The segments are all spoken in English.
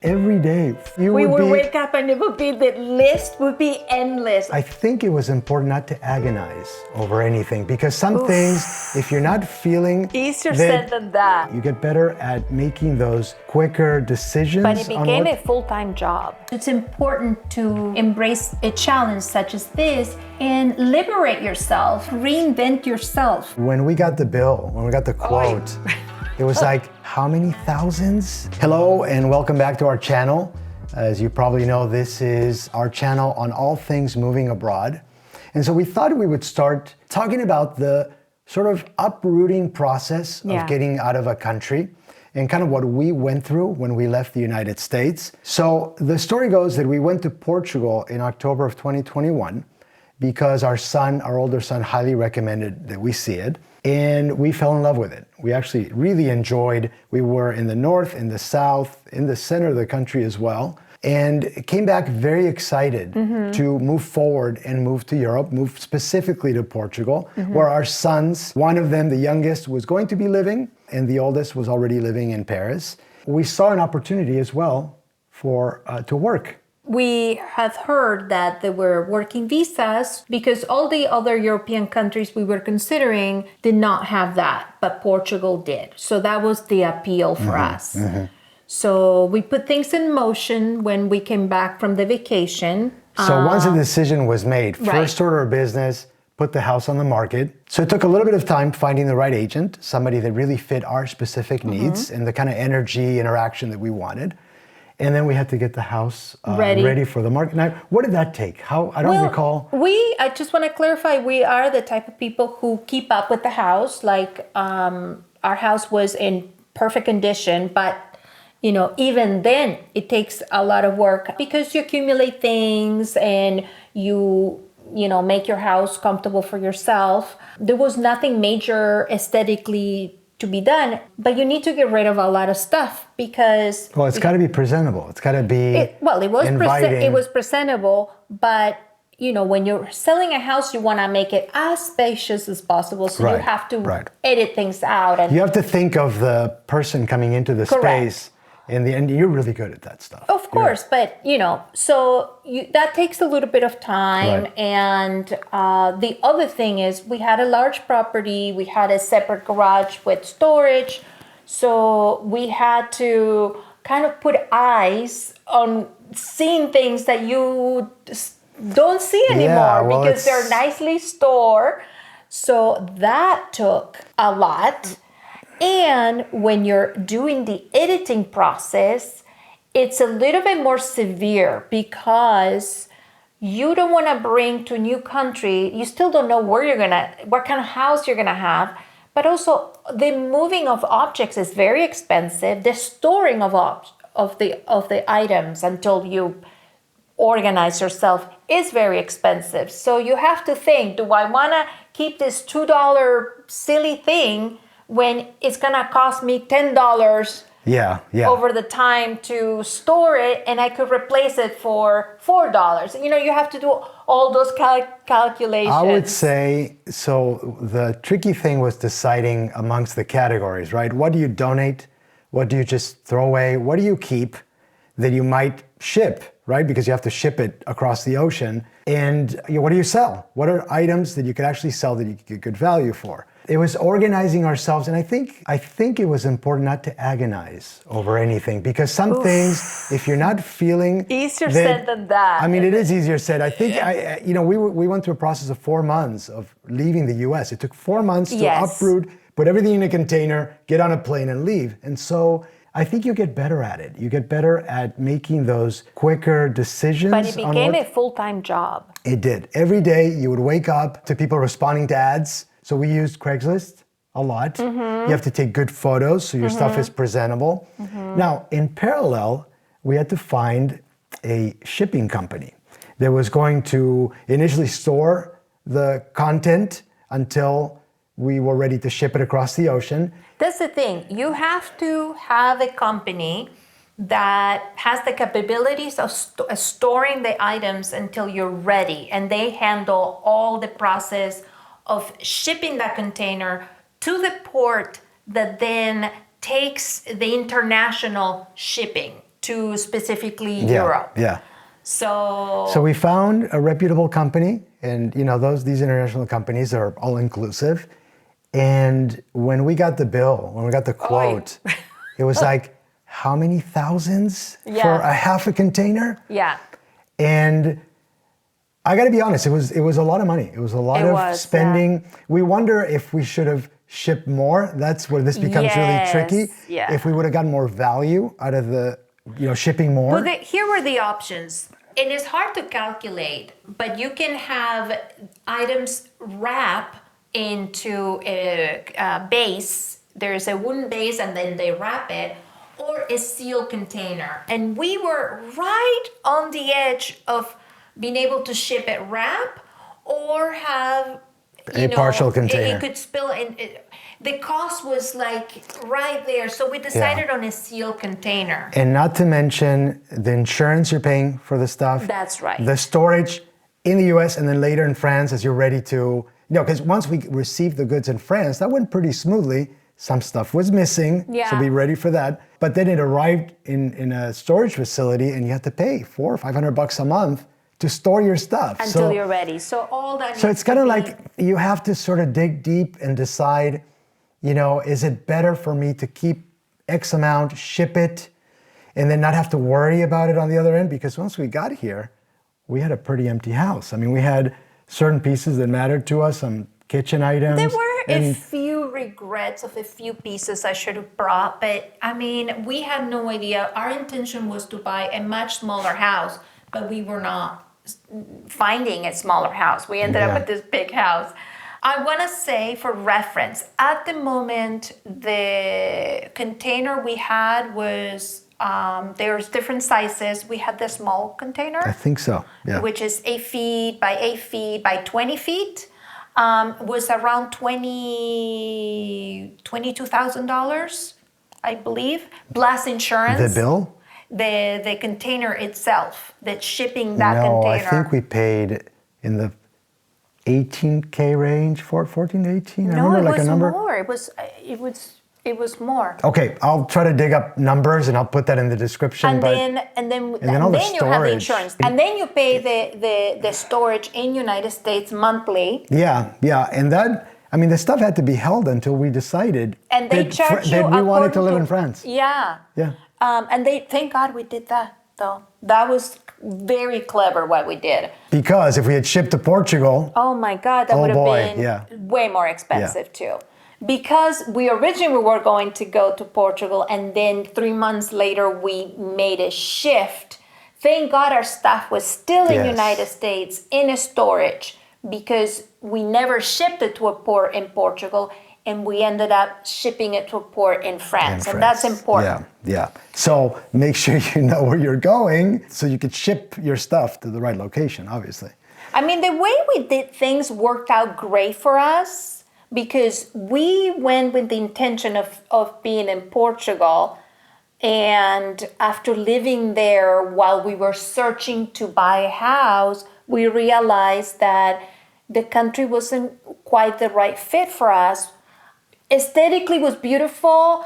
Every day, We would wake up and it would be, the list would be endless. I think it was important not to agonize over anything because some things, if you're not feeling Easier said than that. you get better at making those quicker decisions. But it became a full-time job. It's important to embrace a challenge such as this and liberate yourself, reinvent yourself. When we got the bill, when we got the quote, it was like, how many thousands? Hello and welcome back to our channel. As you probably know, this is our channel on all things moving abroad. And so we thought we would start talking about the sort of uprooting process of getting out of a country and kind of what we went through when we left the United States. So the story goes that we went to Portugal in October of 2021 because our older son highly recommended that we see it. And we fell in love with it. We actually really enjoyed, we were in the north, in the south, in the center of the country as well. And came back very excited to move forward and move to Europe, move specifically to Portugal, where our sons, one of them, the youngest, was going to be living, and the oldest was already living in Paris. We saw an opportunity as well to work. We have heard that there were working visas because all the other European countries we were considering did not have that, but Portugal did. So that was the appeal for us. So we put things in motion when we came back from the vacation. So once a decision was made, first order of business, put the house on the market. So it took a little bit of time finding the right agent, somebody that really fit our specific needs and the kind of energy interaction that we wanted. And then we had to get the house ready for the market. Now, what did that take? I don't recall. I just want to clarify, we are the type of people who keep up with the house. Like our house was in perfect condition, but even then it takes a lot of work because you accumulate things and you make your house comfortable for yourself. There was nothing major aesthetically to be done, but you need to get rid of a lot of stuff because it's got to be presentable. It's got to be it was presentable, but when you're selling a house, you want to make it as spacious as possible. So you have to edit things out, and you have to think of the person coming into the space. In the end, you're really good at that stuff. Of course, but that takes a little bit of time. And the other thing is we had a large property. We had a separate garage with storage. So we had to kind of put eyes on seeing things that you don't see anymore because they're nicely stored. So that took a lot. And when you're doing the editing process, it's a little bit more severe because you don't want to bring to a new country. You still don't know what kind of house you're gonna have. But also, the moving of objects is very expensive. The storing of the items until you organize yourself is very expensive. So you have to think: do I want to keep this $2 silly thing when it's gonna cost me $10 over the time to store it, and I could replace it for $4? You have to do all those calculations. I would say, so the tricky thing was deciding amongst the categories, right? What do you donate? What do you just throw away? What do you keep that you might ship, right? Because you have to ship it across the ocean. And what do you sell? What are items that you could actually sell that you could get good value for? It was organizing ourselves, and I think it was important not to agonize over anything because some things, if you're not feeling easier said than that. I mean, it is easier said. I think we went through a process of 4 months of leaving the U.S. It took 4 months to uproot, put everything in a container, get on a plane, and leave. And so I think you get better at it. You get better at making those quicker decisions. But it became a full-time job. It did. Every day you would wake up to people responding to ads. So we used Craigslist a lot. You have to take good photos so your stuff is presentable. Now, in parallel, we had to find a shipping company that was going to initially store the content until we were ready to ship it across the ocean. That's the thing. You have to have a company that has the capabilities of storing the items until you're ready, and they handle all the process of shipping that container to the port that then takes the international shipping. to specifically Yeah, Europe. yeah. So So we found a reputable company, and these international companies are all inclusive. And when we got the bill, when we got the quote, it was like, how many thousands for a half a container? yeah. And I got to be honest, it was a lot of money. It was a lot of spending. We wonder if we should have shipped more. That's where this becomes really tricky. Yeah. If we would have gotten more value out of the, shipping more. Well, here were the options. And it's hard to calculate, but you can have items wrap into a base. There's a wooden base and then they wrap it, or a sealed container. And we were right on the edge of being able to ship it wrap or have a partial container. It could spill in. The cost was like right there. So we decided on a sealed container. And not to mention the insurance you're paying for the stuff. That's right. The storage in the US and then later in France as you're ready to, because once we received the goods in France, that went pretty smoothly. Some stuff was missing, so be ready for that. But then it arrived in a storage facility and you have to pay $400 or $500 a month to store your stuff. Until you're ready. So all that. So it's kind of like you have to sort of dig deep and decide, is it better for me to keep X amount, ship it, and then not have to worry about it on the other end? Because once we got here, we had a pretty empty house. I mean, we had certain pieces that mattered to us, some kitchen items. There were a few regrets of a few pieces I should have brought, but I mean, we had no idea. Our intention was to buy a much smaller house, but we were not finding a smaller house. We ended up with this big house. I want to say for reference, at the moment, the container we had was, there's different sizes. We had the small container. I think so, yeah. Which is 8 feet by 8 feet by 20 feet. Was around $22,000, I believe, plus insurance. The bill? The container itself, that shipping that container. No, I think we paid in the 18K range, 14 to 18. No, I remember it like was a number. more. It was more. Okay, I'll try to dig up numbers and I'll put that in the description. And then all the you have the storage. insurance, and then you pay the storage in United States monthly. Yeah, and that, I mean, the stuff had to be held until we decided And they charge you that we wanted to live according in France. Yeah. Yeah. And thank God we did that, though. That was very clever what we did. Because if we had shipped to Portugal, oh my God, that would have been way more expensive too. Because we originally were going to go to Portugal, and then 3 months later we made a shift. Thank God our stuff was still in the United States in a storage, because we never shipped it to a port in Portugal, and we ended up shipping it to a port in France. And that's important. Yeah. So make sure you know where you're going so you could ship your stuff to the right location, obviously. I mean, the way we did things worked out great for us, because we went with the intention of being in Portugal. And after living there while we were searching to buy a house, we realized that the country wasn't quite the right fit for us. Aesthetically was beautiful.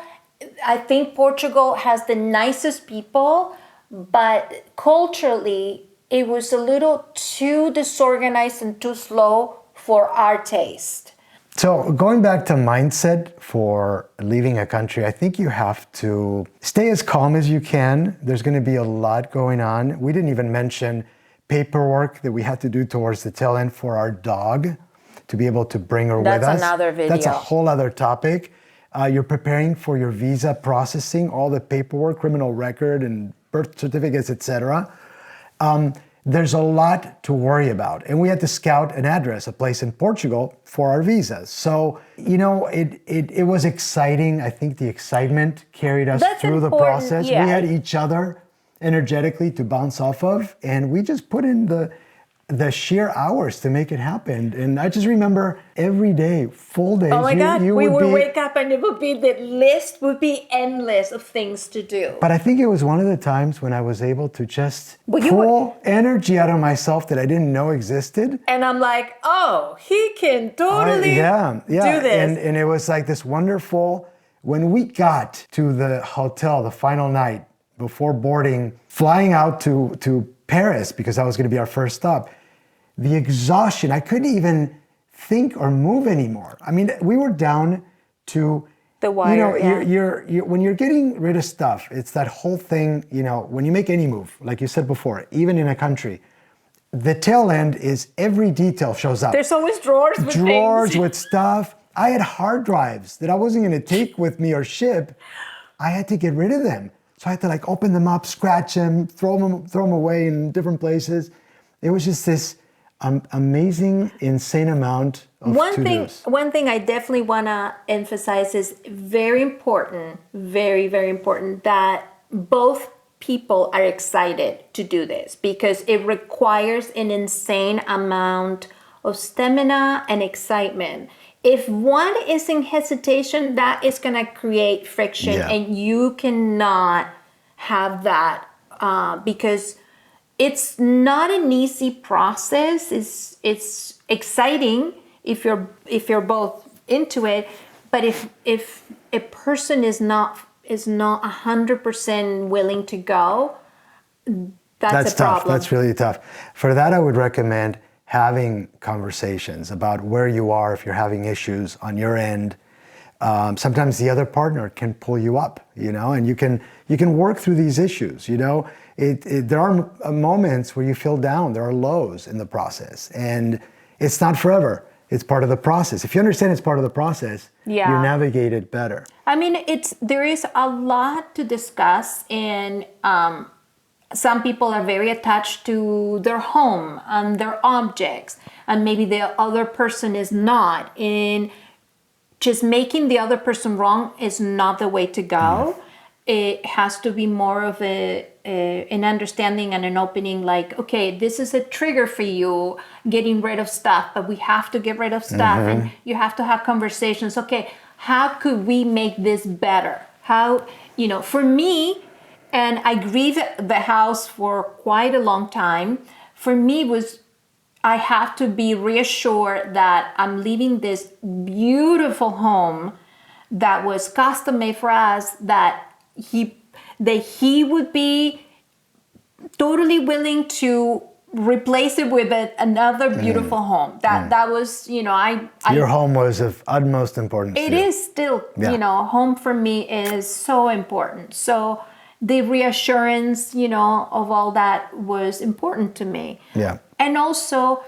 I think Portugal has the nicest people, but culturally it was a little too disorganized and too slow for our taste. So going back to mindset for leaving a country, I think you have to stay as calm as you can. There's going to be a lot going on. We didn't even mention paperwork that we had to do towards the tail end for our dog to be able to bring her with us. That's another video. That's a whole other topic. You're preparing for your visa processing, all the paperwork, criminal record and birth certificates, etc. There's a lot to worry about. And we had to scout an address, a place in Portugal for our visas. So, it was exciting. I think the excitement carried us through the process. Yeah. We had each other energetically to bounce off of, and we just put in the sheer hours to make it happen. And I just remember every day, full days. Oh my God, we would wake up and the list would be endless of things to do. But I think it was one of the times when I was able to just pull energy out of myself that I didn't know existed. And I'm like, oh, he can totally do this. And it was like this wonderful, when we got to the hotel the final night, before boarding, flying out to Paris, because that was going to be our first stop, the exhaustion, I couldn't even think or move anymore. I mean, we were down to the wire. You're when you're getting rid of stuff, it's that whole thing, when you make any move, like you said before, even in a country, the tail end is every detail shows up. There's always drawers with stuff. I had hard drives that I wasn't going to take with me or ship. I had to get rid of them. So I had to open them up, scratch them, throw them away in different places. It was just this amazing, insane amount of to-dos. One thing I definitely want to emphasize is very important, very, very important, that both people are excited to do this, because it requires an insane amount of stamina and excitement. If one is in hesitation, that is going to create friction, and you cannot have that because it's not an easy process. It's exciting if you're both into it, but if a person is not 100% willing to go, that's a tough. problem. That's really tough. For that, I would recommend having conversations about where you are if you're having issues on your end. Sometimes the other partner can pull you up, and you can work through these issues. There are moments where you feel down. There are lows in the process, and it's not forever. It's part of the process. If you understand it's part of the process, you navigate it better. I mean, there is a lot to discuss, and some people are very attached to their home and their objects, and maybe the other person is not. And just making the other person wrong is not the way to go. It has to be more of an understanding and an opening, like, okay, this is a trigger for you, getting rid of stuff, but we have to get rid of stuff, and you have to have conversations. Okay, how could we make this better? How, for me, and I grieved the house for quite a long time. For me I have to be reassured that I'm leaving this beautiful home that was custom made for us, that he would be totally willing to replace it with another beautiful home. That was, your home was of utmost importance. It is still, home for me is so important. So the reassurance, of all that was important to me. Yeah. And also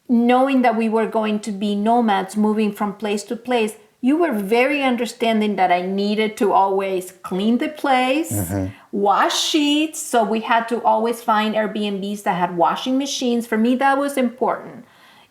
knowing that we were going to be nomads, moving from place to place, you were very understanding that I needed to always clean the place, wash sheets. So we had to always find Airbnbs that had washing machines. For me, that was important.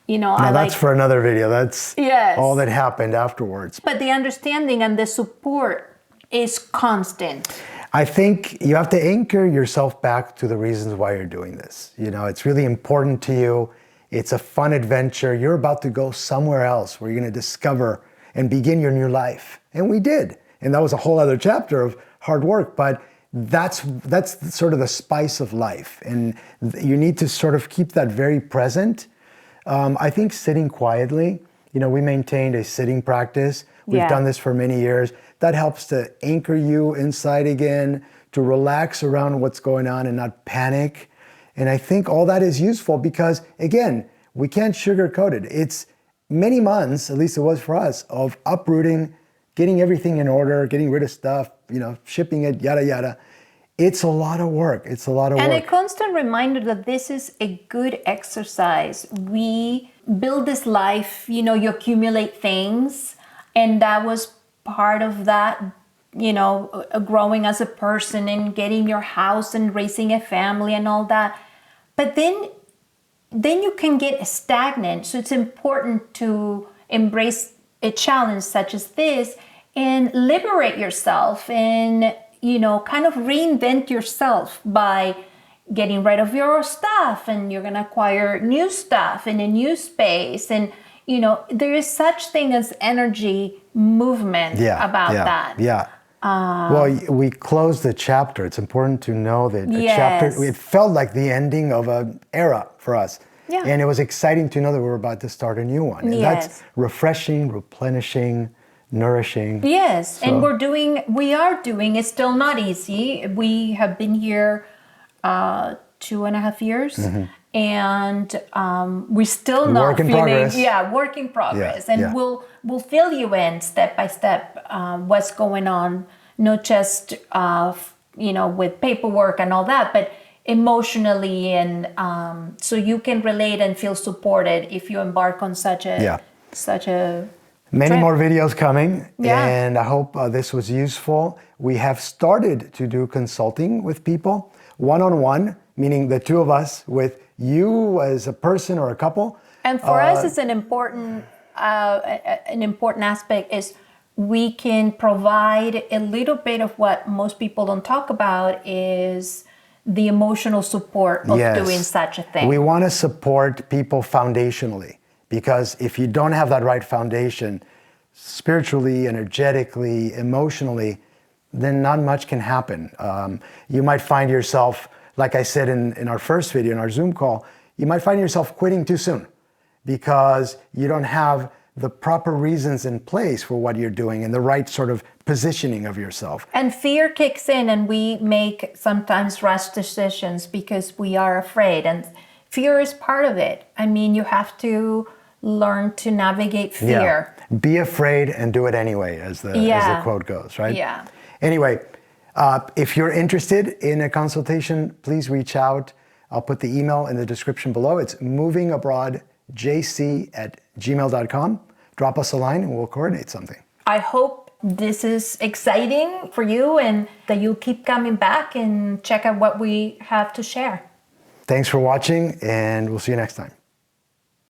That's for another video. That's all that happened afterwards. But the understanding and the support is constant. I think you have to anchor yourself back to the reasons why you're doing this. It's really important to you. It's a fun adventure. You're about to go somewhere else where you're going to discover and begin your new life. And we did. And that was a whole other chapter of hard work, but that's sort of the spice of life. And you need to sort of keep that very present. I think sitting quietly, we maintained a sitting practice. We've done this for many years. That helps to anchor you inside again, to relax around what's going on and not panic. And I think all that is useful because, again, we can't sugarcoat it. It's many months, at least it was for us, of uprooting, getting everything in order, getting rid of stuff, shipping it, yada, yada. It's a lot of work. It's a lot of work. And a constant reminder that this is a good exercise. We build this life, you accumulate things, and that was part of that, growing as a person and getting your house and raising a family and all that. But then you can get stagnant. So it's important to embrace a challenge such as this and liberate yourself and, kind of reinvent yourself by getting rid of your stuff, and you're going to acquire new stuff in a new space. And, there is such thing as energy movement about that. Yeah. Well, we closed the chapter. It's important to know that chapter, it felt like the ending of an era for us. Yeah. And it was exciting to know that we were about to start a new one. And that's refreshing, replenishing, nourishing. Yes, So- and we are doing, it's still not easy. We have been here 2.5 years, and we're still not Work in feeling, progress. work in progress. Yeah, And yeah. we'll fill you in step by step what's going on, not just with paperwork and all that, but emotionally, and so you can relate and feel supported if you embark on such a Many trip. more videos coming, Yeah. and I hope this was useful. We have started to do consulting with people, one-on-one, meaning the two of us with you as a person or a couple. And for us, it's an important aspect is we can provide a little bit of what most people don't talk about is the emotional support of Yes. doing such a thing. We want to support people foundationally, because if you don't have that right foundation, spiritually, energetically, emotionally, then not much can happen. You might find yourself, like I said in our first video, in our Zoom call, you might find yourself quitting too soon because you don't have the proper reasons in place for what you're doing and the right sort of positioning of yourself. And fear kicks in, and we make sometimes rash decisions because we are afraid, and fear is part of it. I mean, you have to learn to navigate fear. Yeah. Be afraid and do it anyway, as the quote goes, right? Yeah. Anyway, if you're interested in a consultation, please reach out. I'll put the email in the description below. It's movingabroadjc@gmail.com. Drop us a line and we'll coordinate something. I hope this is exciting for you and that you keep coming back and check out what we have to share. Thanks for watching, and we'll see you next time.